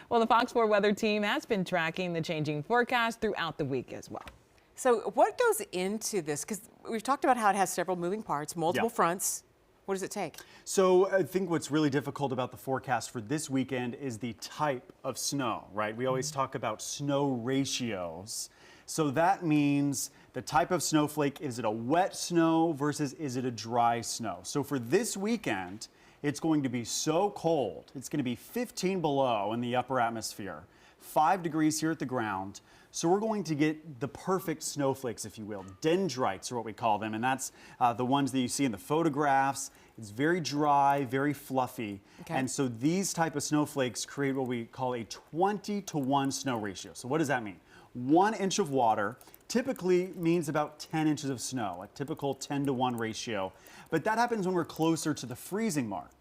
Well, the Fox 4 weather team has been tracking the changing forecast throughout the week as well. So what goes into this? Because we've talked about how it has several moving parts, multiple fronts. What does it take? So I think what's really difficult about the forecast for this weekend is the type of snow, right? We always talk about snow ratios. So that means the type of snowflake, is it a wet snow versus is it a dry snow? So for this weekend, it's going to be so cold. It's going to be 15 below in the upper atmosphere, 5 degrees here at the ground. So we're going to get the perfect snowflakes, if you will. Dendrites are what we call them, and that's the ones that you see in the photographs. It's very dry, very fluffy. Okay. And so these type of snowflakes create what we call a 20-to-1 snow ratio. So what does that mean? 1 inch of water typically means about 10 inches of snow, a typical 10-to-1 ratio. But that happens when we're closer to the freezing mark.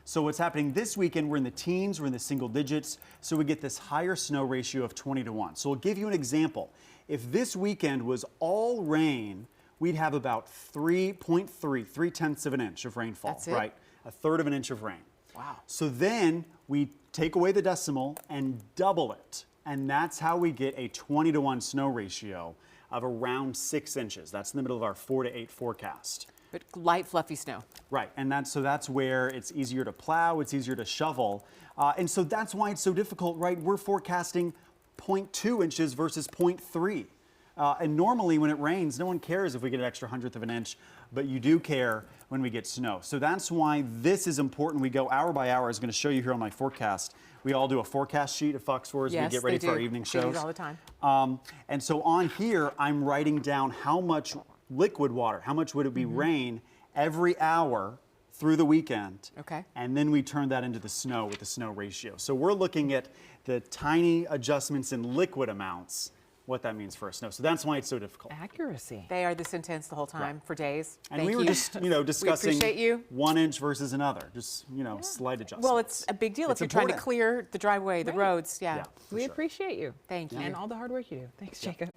So what's happening this weekend, we're in the teens, we're in the single digits, so we get this higher snow ratio of 20-to-1. So I'll give you an example. If this weekend was all rain, we'd have about 3.3 of an inch of rainfall. That's it? Right? A third of an inch of rain. Wow. So then we take away the decimal and double it. And that's how we get a 20-to-1 snow ratio of around 6 inches. That's in the middle of our 4 to 8 forecast. But light, fluffy snow. Right, and that's where it's easier to plow, it's easier to shovel. And so that's why it's so difficult, right? We're forecasting 0.2 inches versus 0.3. And normally when it rains, no one cares if we get an extra 100th of an inch, but you do care when we get snow. So that's why this is important. We go hour by hour. I was going to show you here on my forecast. We all do a forecast sheet at Fox 4 as we get ready for our evening shows. They do it all the time. And so on here, I'm writing down how much liquid water, how much would it be rain every hour through the weekend. Okay. And then we turn that into the snow with the snow ratio. So we're looking at the tiny adjustments in liquid amounts, what that means for a snow. So that's why it's so difficult. Accuracy. They are this intense the whole time for days. And Thank we were you. just, discussing We appreciate you. 1 inch versus another, just, slight adjustments. Well, it's a big deal It's if you're trying to important. clear the driveway, the roads. Yeah. Yeah, for We sure. appreciate you. Thank you. And all the hard work you do. Thanks, Jacob.